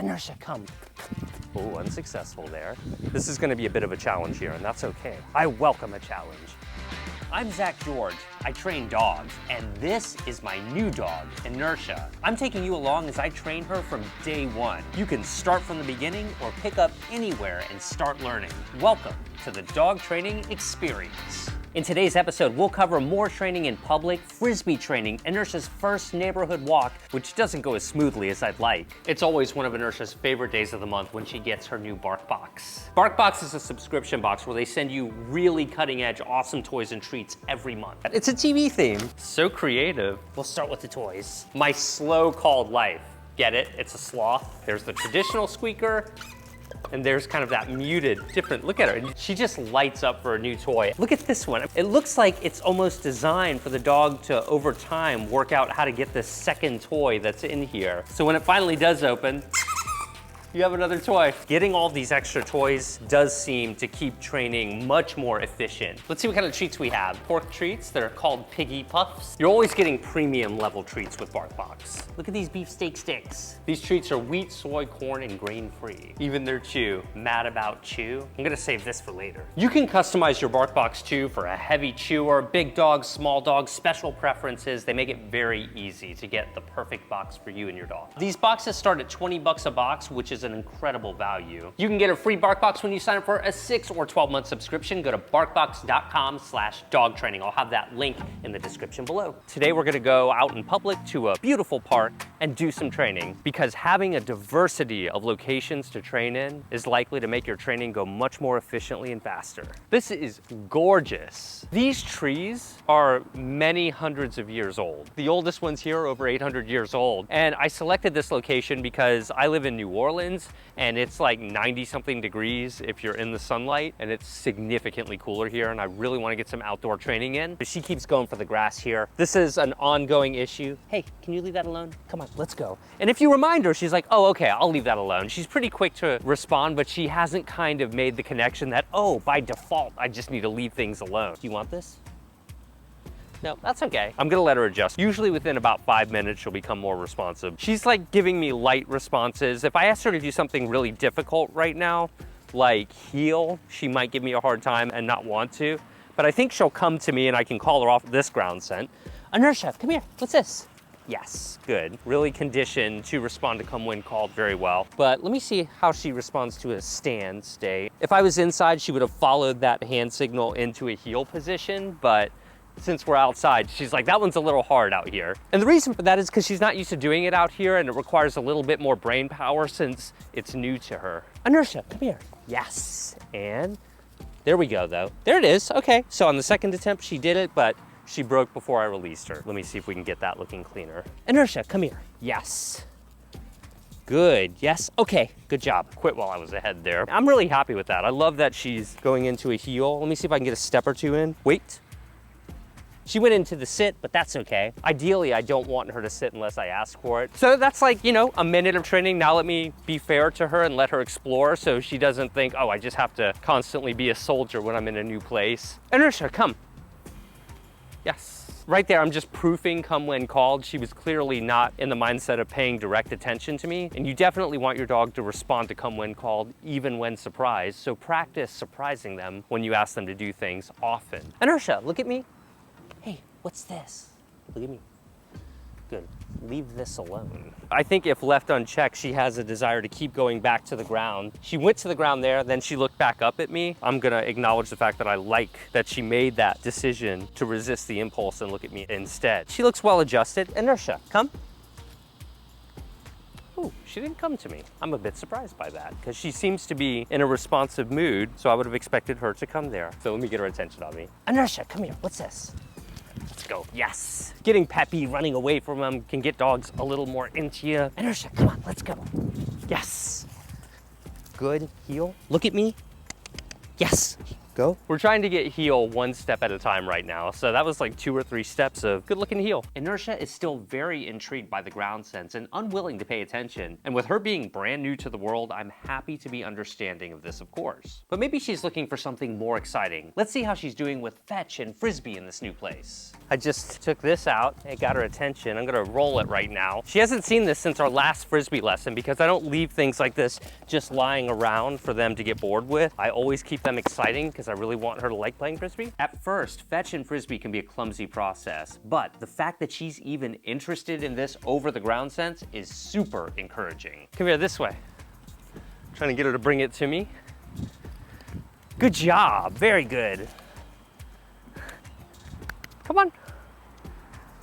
Inertia, come. Oh, unsuccessful there. This is gonna be a bit of a challenge here, and that's okay. I welcome a challenge. I'm Zach George. I train dogs, and this is my new dog, Inertia. I'm taking you along as I train her from day one. You can start from the beginning or pick up anywhere and start learning. Welcome to the Dog Training Experience. In today's episode, we'll cover more training in public, frisbee training, Inertia's first neighborhood walk, which doesn't go as smoothly as I'd like. It's always one of Inertia's favorite days of the month when she gets her new Bark Box. Bark Box is a subscription box where they send you really cutting edge, awesome toys and treats every month. It's a TV theme. So creative. We'll start with the toys. My slow called life. Get it? It's a sloth. There's the traditional squeaker. And there's kind of that muted, different, look at her. She just lights up for a new toy. Look at this one. It looks like it's almost designed for the dog to, over time, work out how to get this second toy that's in here. So when it finally does open, you have another toy. Getting all these extra toys does seem to keep training much more efficient. Let's see what kind of treats we have. Pork treats that are called Piggy Puffs. You're always getting premium level treats with BarkBox. Look at these beefsteak sticks. These treats are wheat, soy, corn, and grain-free. Even their chew. Mad about chew? I'm gonna save this for later. You can customize your BarkBox chew for a heavy chewer, big dogs, small dogs, special preferences. They make it very easy to get the perfect box for you and your dog. These boxes start at 20 bucks a box, which is an incredible value. You can get a free BarkBox when you sign up for a 6 or 12-month subscription. Go to barkbox.com/dogtraining. I'll have that link in the description below. Today we're gonna go out in public to a beautiful park and do some training, because having a diversity of locations to train in is likely to make your training go much more efficiently and faster. This is gorgeous. These trees are many hundreds of years old. The oldest ones here are over 800 years old. And I selected this location because I live in New Orleans and it's like 90 something degrees if you're in the sunlight, and it's significantly cooler here, and I really want to get some outdoor training in. But she keeps going for the grass here. This is an ongoing issue. Hey, can you leave that alone? Come on, let's go. And if you remind her, she's like, oh, okay, I'll leave that alone. She's pretty quick to respond, but she hasn't kind of made the connection that, oh, by default, I just need to leave things alone. Do you want this? No, that's okay. I'm gonna let her adjust. Usually within about 5 minutes, she'll become more responsive. She's like giving me light responses. If I asked her to do something really difficult right now, like heel, she might give me a hard time and not want to. But I think she'll come to me and I can call her off this ground scent. Inertia, come here, what's this? Yes, good. Really conditioned to respond to come when called very well. But let me see how she responds to a stand, stay. If I was inside, she would have followed that hand signal into a heel position, but since we're outside, she's like, that one's a little hard out here. And the reason for that is because she's not used to doing it out here, and it requires a little bit more brain power since it's new to her. Inertia, come here. Yes, and there we go though. There it is, okay. So on the second attempt, she did it, but she broke before I released her. Let me see if we can get that looking cleaner. Inertia, come here. Yes. Good, yes, okay, good job. Quit while I was ahead there. I'm really happy with that. I love that she's going into a heel. Let me see if I can get a step or two in. Wait. She went into the sit, but that's okay. Ideally, I don't want her to sit unless I ask for it. So that's like, you know, a minute of training. Now let me be fair to her and let her explore so she doesn't think, oh, I just have to constantly be a soldier when I'm in a new place. Inertia, come. Yes. Right there, I'm just proofing come when called. She was clearly not in the mindset of paying direct attention to me. And you definitely want your dog to respond to come when called, even when surprised. So practice surprising them when you ask them to do things often. Inertia, look at me. Hey, what's this? Look at me. Good, leave this alone. I think if left unchecked, she has a desire to keep going back to the ground. She went to the ground there, then she looked back up at me. I'm gonna acknowledge the fact that I like that she made that decision to resist the impulse and look at me instead. She looks well adjusted. Inertia, come. Ooh, she didn't come to me. I'm a bit surprised by that because she seems to be in a responsive mood, so I would have expected her to come there. So let me get her attention on me. Inertia, come here, what's this? Let's go, yes. Getting peppy, running away from them can get dogs a little more into you. Inertia, come on, let's go. Yes. Good, heel. Look at me. Yes. Go. We're trying to get heel one step at a time right now. So that was like 2 or 3 steps of good looking heel. Inertia is still very intrigued by the ground sense and unwilling to pay attention. And with her being brand new to the world, I'm happy to be understanding of this, of course. But maybe she's looking for something more exciting. Let's see how she's doing with fetch and frisbee in this new place. I just took this out. It got her attention. I'm gonna roll it right now. She hasn't seen this since our last frisbee lesson because I don't leave things like this just lying around for them to get bored with. I always keep them exciting because I really want her to like playing frisbee. At first, fetch and frisbee can be a clumsy process, but the fact that she's even interested in this over the ground sense is super encouraging. Come here this way. I'm trying to get her to bring it to me. Good job, very good. Come on.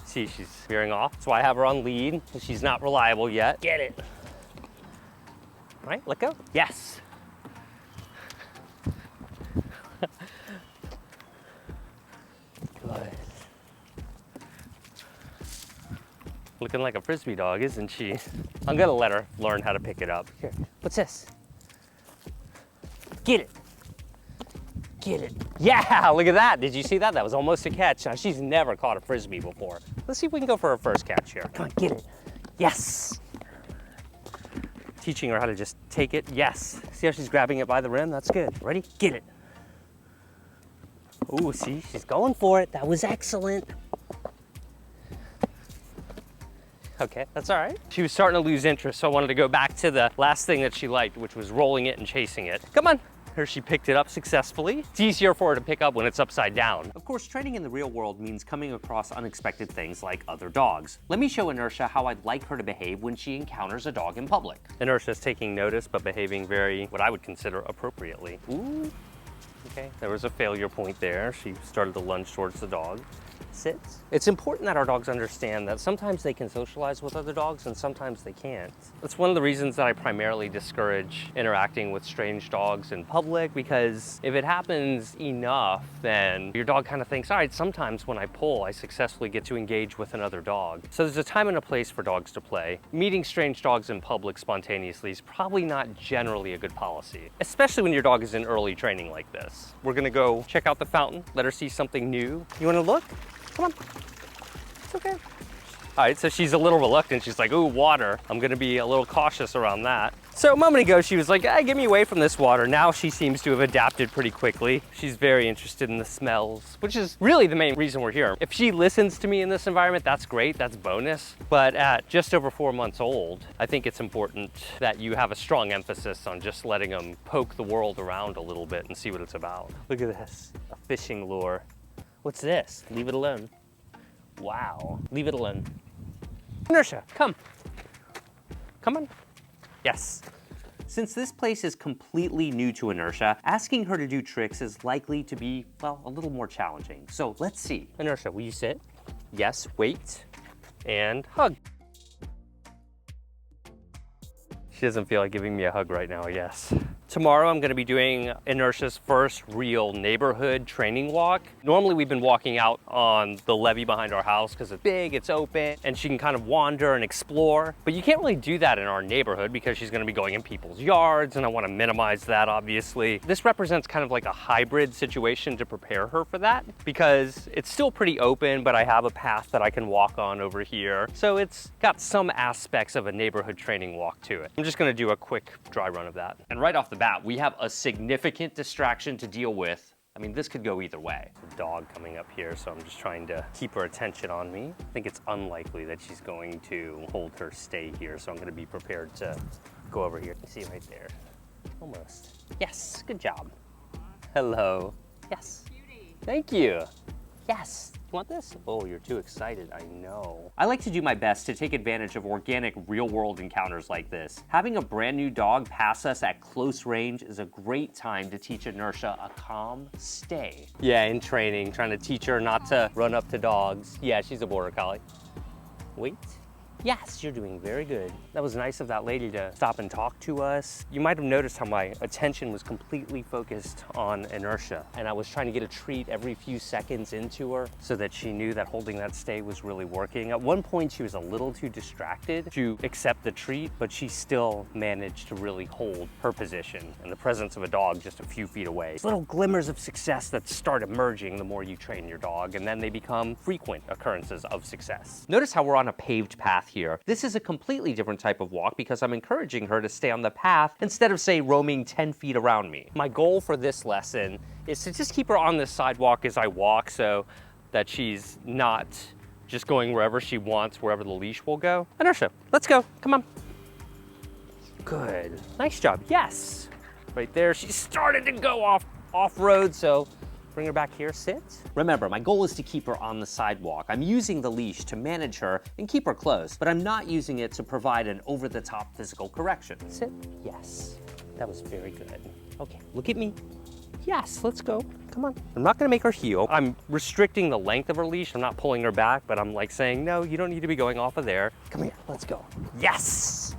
See, she's veering off. That's why I have her on lead. She's not reliable yet. Get it. All right, let go. Yes. Good. Looking like a frisbee dog, isn't she? I'm gonna let her learn how to pick it up. Here, what's this? Get it. Get it. Yeah, look at that. Did you see that? That was almost a catch. Now, she's never caught a frisbee before. Let's see if we can go for her first catch here. Come on, get it. Yes. Teaching her how to just take it. Yes. See how she's grabbing it by the rim? That's good. Ready? Get it. Ooh, see, she's going for it. That was excellent. Okay, that's all right. She was starting to lose interest, so I wanted to go back to the last thing that she liked, which was rolling it and chasing it. Come on. Here she picked it up successfully. It's easier for her to pick up when it's upside down. Of course, training in the real world means coming across unexpected things like other dogs. Let me show Inertia how I'd like her to behave when she encounters a dog in public. Inertia's taking notice, but behaving very, what I would consider appropriately. Ooh. Okay, there was a failure point there. She started to lunge towards the dog. Sits. It's important that our dogs understand that sometimes they can socialize with other dogs and sometimes they can't. That's one of the reasons that I primarily discourage interacting with strange dogs in public, because if it happens enough, then your dog kind of thinks, all right, sometimes when I pull, I successfully get to engage with another dog. So there's a time and a place for dogs to play. Meeting strange dogs in public spontaneously is probably not generally a good policy, especially when your dog is in early training like this. We're gonna go check out the fountain, let her see something new. You wanna look? Come on, it's okay. All right, so she's a little reluctant. She's like, ooh, water. I'm gonna be a little cautious around that. So a moment ago, she was like, get me away from this water. Now she seems to have adapted pretty quickly. She's very interested in the smells, which is really the main reason we're here. If she listens to me in this environment, that's great, that's bonus. But at just over 4 months old, I think it's important that you have a strong emphasis on just letting them poke the world around a little bit and see what it's about. Look at this, a fishing lure. What's this? Leave it alone. Wow, leave it alone. Inertia, come. Come on. Yes. Since this place is completely new to Inertia, asking her to do tricks is likely to be, well, a little more challenging. So let's see. Inertia, will you sit? Yes, wait, and hug. She doesn't feel like giving me a hug right now, yes. Tomorrow I'm gonna be doing Inertia's first real neighborhood training walk. Normally we've been walking out on the levee behind our house because it's big, it's open, and she can kind of wander and explore. But you can't really do that in our neighborhood because she's gonna be going in people's yards, and I wanna minimize that, obviously. This represents kind of like a hybrid situation to prepare her for that, because it's still pretty open, but I have a path that I can walk on over here. So it's got some aspects of a neighborhood training walk to it. I'm just gonna do a quick dry run of that. And right off the bat, we have a significant distraction to deal with. I mean, this could go either way. The dog coming up here, so I'm just trying to keep her attention on me. I think it's unlikely that she's going to hold her stay here, so I'm gonna be prepared to go over here. See right there, almost. Yes, good job. Hello, yes. Beauty. Thank you. Yes. You want this? Oh, you're too excited, I know. I like to do my best to take advantage of organic, real-world encounters like this. Having a brand new dog pass us at close range is a great time to teach Inertia a calm stay. Yeah, in training, trying to teach her not to run up to dogs. Yeah, she's a border collie. Wait. Yes, you're doing very good. That was nice of that lady to stop and talk to us. You might have noticed how my attention was completely focused on Inertia, and I was trying to get a treat every few seconds into her so that she knew that holding that stay was really working. At one point, she was a little too distracted to accept the treat, but she still managed to really hold her position in the presence of a dog just a few feet away. It's little glimmers of success that start emerging the more you train your dog, and then they become frequent occurrences of success. Notice how we're on a paved path here. This is a completely different type of walk because I'm encouraging her to stay on the path instead of, say, roaming 10 feet around me. My goal for this lesson is to just keep her on this sidewalk as I walk so that she's not just going wherever she wants, wherever the leash will go. Inertia, let's go. Come on. Good. Nice job. Yes. Right there. She started to go off-road, so bring her back here, sit. Remember, my goal is to keep her on the sidewalk. I'm using the leash to manage her and keep her close, but I'm not using it to provide an over-the-top physical correction. Sit, yes. That was very good. Okay, look at me. Yes, let's go, come on. I'm not gonna make her heel. I'm restricting the length of her leash. I'm not pulling her back, but I'm like saying, no, you don't need to be going off of there. Come here, let's go. Yes!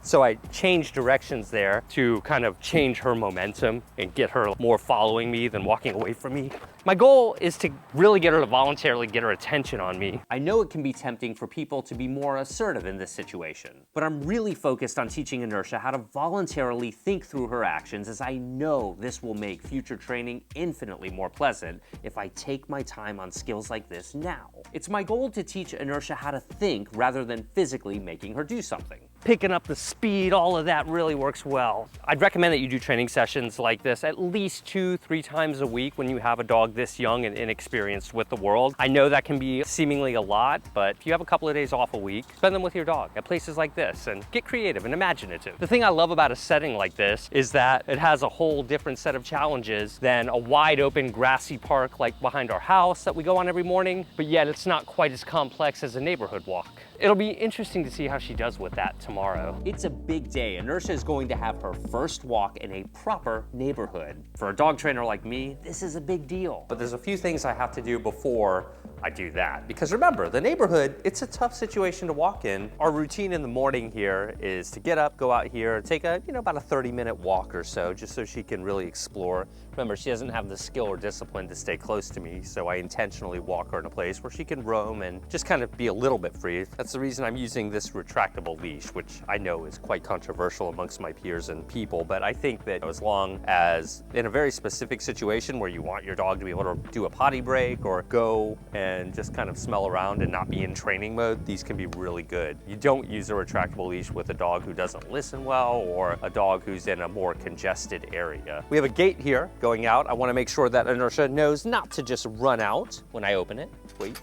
So I changed directions there to kind of change her momentum and get her more following me than walking away from me. My goal is to really get her to voluntarily get her attention on me. I know it can be tempting for people to be more assertive in this situation, but I'm really focused on teaching Inertia how to voluntarily think through her actions, as I know this will make future training infinitely more pleasant if I take my time on skills like this now. It's my goal to teach Inertia how to think rather than physically making her do something. Picking up the speed, all of that really works well. I'd recommend that you do training sessions like this at least 2-3 times a week when you have a dog this young and inexperienced with the world. I know that can be seemingly a lot, but if you have a couple of days off a week, spend them with your dog at places like this and get creative and imaginative. The thing I love about a setting like this is that it has a whole different set of challenges than a wide open grassy park like behind our house that we go on every morning, but yet it's not quite as complex as a neighborhood walk. It'll be interesting to see how she does with that tomorrow. It's a big day. Inertia is going to have her first walk in a proper neighborhood. For a dog trainer like me, this is a big deal. But there's a few things I have to do before I do that. Because remember, the neighborhood, it's a tough situation to walk in. Our routine in the morning here is to get up, go out here, and take a, about a 30-minute walk or so, just so she can really explore. Remember, she doesn't have the skill or discipline to stay close to me, so I intentionally walk her in a place where she can roam and just kind of be a little bit free. That's the reason I'm using this retractable leash, which I know is quite controversial amongst my peers and people, but I think that as long as in a very specific situation where you want your dog to be able to do a potty break or go and just kind of smell around and not be in training mode, these can be really good. You don't use a retractable leash with a dog who doesn't listen well or a dog who's in a more congested area. We have a gate here going out. I want to make sure that Inertia knows not to just run out when I open it. Wait.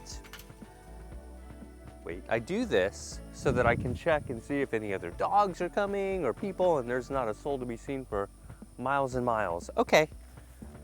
I do this so that I can check and see if any other dogs are coming or people, and there's not a soul to be seen for miles and miles. Okay,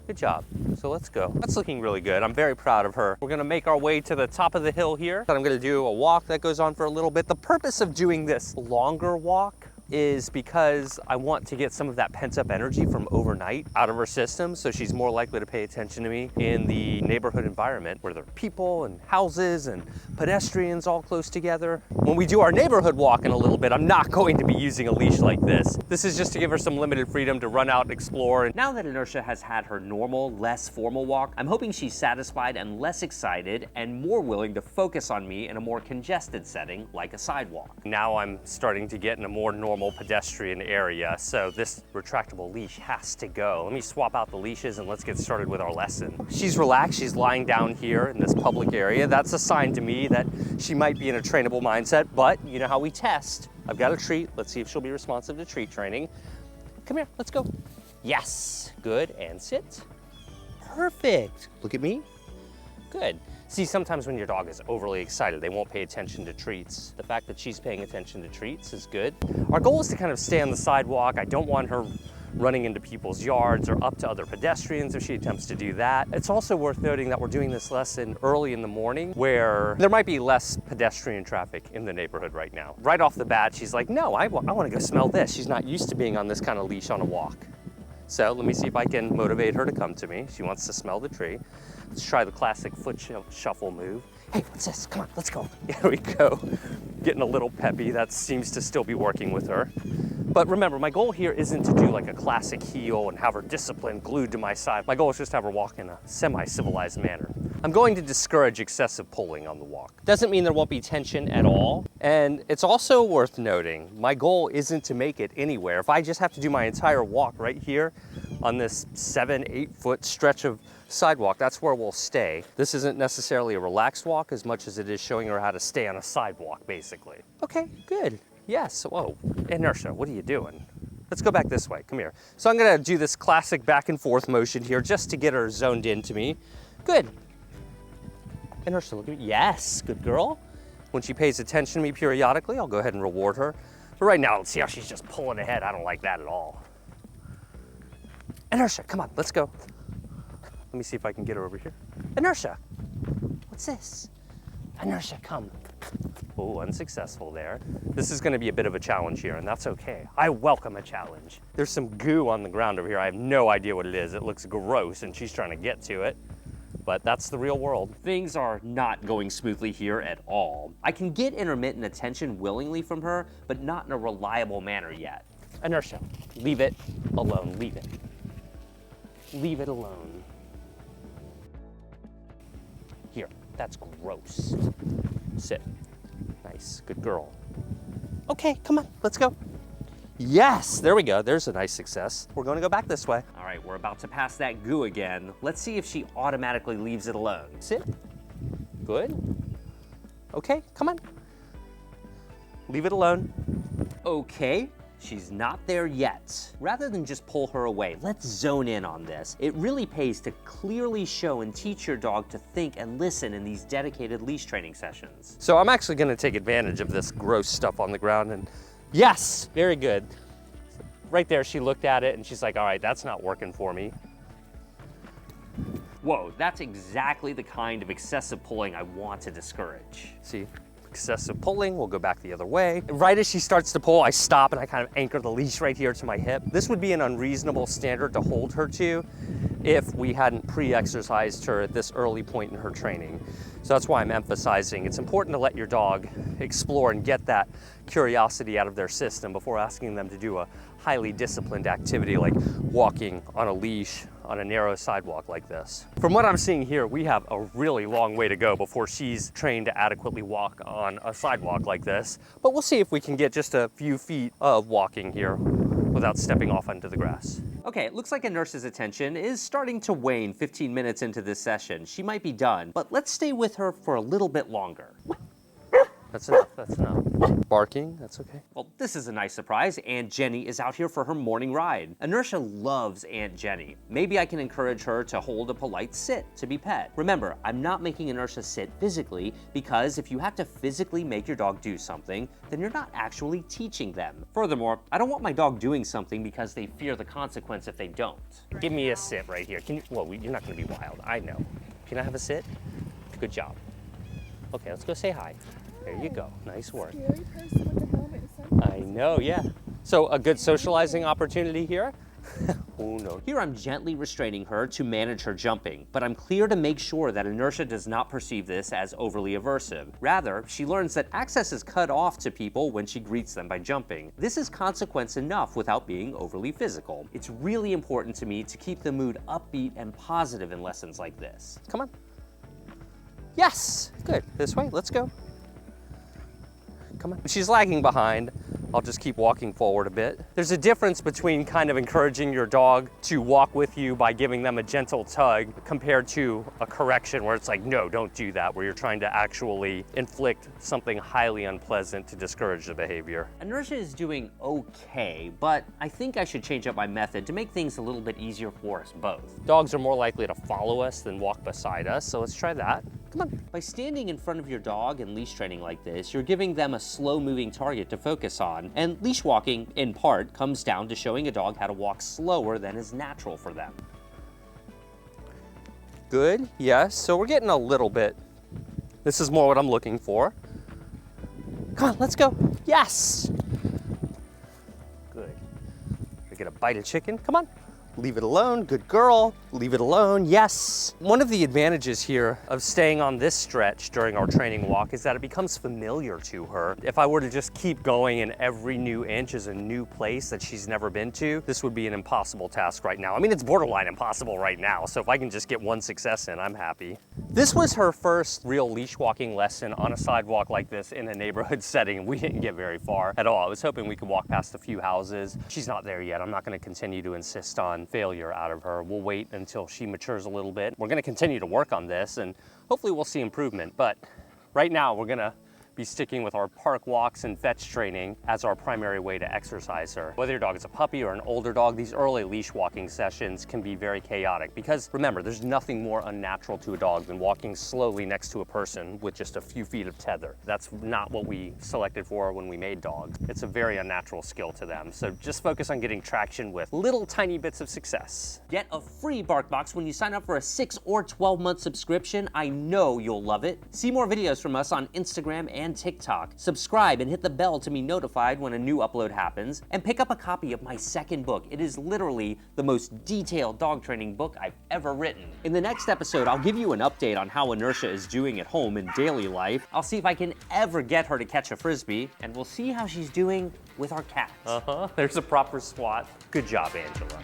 good job. So let's go. That's looking really good. I'm very proud of her. We're gonna make our way to the top of the hill here. I'm gonna do a walk that goes on for a little bit. The purpose of doing this longer walk is because I want to get some of that pent-up energy from overnight out of her system, so she's more likely to pay attention to me in the neighborhood environment where there are people and houses and pedestrians all close together. When we do our neighborhood walk in a little bit, I'm not going to be using a leash like this. This is just to give her some limited freedom to run out and explore. And now that Inertia has had her normal, less formal walk, I'm hoping she's satisfied and less excited and more willing to focus on me in a more congested setting like a sidewalk. Now I'm starting to get in a more normal pedestrian area, so this retractable leash has to go. Let me swap out the leashes and let's get started with our lesson. She's relaxed, she's lying down here in this public area. That's a sign to me that she might be in a trainable mindset, but you know how we test. I've got a treat, let's see if she'll be responsive to treat training. Come here, let's go. Yes, good, and sit. Perfect, look at me. Good. See, sometimes when your dog is overly excited, they won't pay attention to treats. The fact that she's paying attention to treats is good. Our goal is to kind of stay on the sidewalk. I don't want her running into people's yards or up to other pedestrians if she attempts to do that. It's also worth noting that we're doing this lesson early in the morning where there might be less pedestrian traffic in the neighborhood right now. Right off the bat, she's like, no, I want to go smell this. She's not used to being on this kind of leash on a walk. So let me see if I can motivate her to come to me. She wants to smell the tree. Let's try the classic foot shuffle move. Hey, what's this? Come on, let's go. Here we go. Getting a little peppy. That seems to still be working with her. But remember, my goal here isn't to do like a classic heel and have her disciplined, glued to my side. My goal is just to have her walk in a semi-civilized manner. I'm going to discourage excessive pulling on the walk. Doesn't mean there won't be tension at all. And it's also worth noting, my goal isn't to make it anywhere. If I just have to do my entire walk right here on this 7-8 foot stretch of sidewalk, that's where we'll stay. This isn't necessarily a relaxed walk as much as it is showing her how to stay on a sidewalk, basically. Okay, good. Yes, whoa, Inertia, what are you doing? Let's go back this way, come here. So I'm gonna do this classic back and forth motion here just to get her zoned into me. Good. Inertia, look at me. Yes, good girl. When she pays attention to me periodically, I'll go ahead and reward her. But right now, let's see how she's just pulling ahead. I don't like that at all. Inertia, come on, let's go. Let me see if I can get her over here. Inertia, what's this? Inertia, come. Oh, unsuccessful there. This is gonna be a bit of a challenge here, and that's okay. I welcome a challenge. There's some goo on the ground over here. I have no idea what it is. It looks gross, and she's trying to get to it. But that's the real world. Things are not going smoothly here at all. I can get intermittent attention willingly from her, but not in a reliable manner yet. Inertia, leave it alone, leave it. Leave it alone. Here, that's gross. Sit. Nice, good girl. Okay, come on, let's go. Yes, there we go. There's a nice success. We're going to go back this way. All right, we're about to pass that goo again. Let's see if she automatically leaves it alone. Sit. Good. Okay, come on. Leave it alone. Okay, she's not there yet. Rather than just pull her away, let's zone in on this. It really pays to clearly show and teach your dog to think and listen in these dedicated leash training sessions. So I'm actually going to take advantage of this gross stuff on the ground and yes, very good. Right there, she looked at it and she's like, all right, that's not working for me. Whoa, that's exactly the kind of excessive pulling I want to discourage. See, excessive pulling, we'll go back the other way. Right as she starts to pull, I stop and I kind of anchor the leash right here to my hip. This would be an unreasonable standard to hold her to if we hadn't pre-exercised her at this early point in her training. So that's why I'm emphasizing it's important to let your dog explore and get that curiosity out of their system before asking them to do a highly disciplined activity like walking on a leash on a narrow sidewalk like this. From what I'm seeing here, we have a really long way to go before she's trained to adequately walk on a sidewalk like this. But we'll see if we can get just a few feet of walking here without stepping off onto the grass. Okay, it looks like Inertia's attention is starting to wane 15 minutes into this session. She might be done, but let's stay with her for a little bit longer. That's enough, that's enough. Barking, that's okay. Well, this is a nice surprise. Aunt Jenny is out here for her morning ride. Inertia loves Aunt Jenny. Maybe I can encourage her to hold a polite sit to be pet. Remember, I'm not making Inertia sit physically because if you have to physically make your dog do something, then you're not actually teaching them. Furthermore, I don't want my dog doing something because they fear the consequence if they don't. Give me a sit right here. Can you, well, you're not gonna be wild, I know. Can I have a sit? Good job. Okay, let's go say hi. There you go, nice work. Scary person with the helmet and sunglasses. I know, yeah. So a good socializing opportunity here. Oh no. Here I'm gently restraining her to manage her jumping, but I'm clear to make sure that Inertia does not perceive this as overly aversive. Rather, she learns that access is cut off to people when she greets them by jumping. This is consequence enough without being overly physical. It's really important to me to keep the mood upbeat and positive in lessons like this. Come on. Yes, good. This way, let's go. Come on. She's lagging behind. I'll just keep walking forward a bit. There's a difference between kind of encouraging your dog to walk with you by giving them a gentle tug compared to a correction where it's like, no, don't do that, where you're trying to actually inflict something highly unpleasant to discourage the behavior. Inertia is doing okay, but I think I should change up my method to make things a little bit easier for us both. Dogs are more likely to follow us than walk beside us, so let's try that. Come on. By standing in front of your dog in leash training like this, you're giving them a slow-moving target to focus on, and leash walking, in part, comes down to showing a dog how to walk slower than is natural for them. Good, yes, so we're getting a little bit. This is more what I'm looking for. Come on, let's go. Yes! Good. We get a bite of chicken, come on. Leave it alone, good girl. Leave it alone, yes. One of the advantages here of staying on this stretch during our training walk is that it becomes familiar to her. If I were to just keep going and every new inch is a new place that she's never been to, this would be an impossible task right now. I mean, it's borderline impossible right now, so if I can just get one success in, I'm happy. This was her first real leash walking lesson on a sidewalk like this in a neighborhood setting. We didn't get very far at all. I was hoping we could walk past a few houses. She's not there yet. I'm not gonna continue to insist on failure out of her. We'll wait until she matures a little bit. We're gonna continue to work on this and hopefully we'll see improvement. But right now we're gonna be sticking with our park walks and fetch training as our primary way to exercise her. Whether your dog is a puppy or an older dog, these early leash walking sessions can be very chaotic because remember, there's nothing more unnatural to a dog than walking slowly next to a person with just a few feet of tether. That's not what we selected for when we made dogs. It's a very unnatural skill to them. So just focus on getting traction with little tiny bits of success. Get a free bark box when you sign up for a 6 or 12-month subscription. I know you'll love it. See more videos from us on Instagram and TikTok. Subscribe and hit the bell to be notified when a new upload happens, and pick up a copy of my second book. It is literally the most detailed dog training book I've ever written. In the next episode, I'll give you an update on how Inertia is doing at home in daily life. I'll see if I can ever get her to catch a Frisbee, and we'll see how she's doing with our cats. There's a proper swat. Good job, Angela.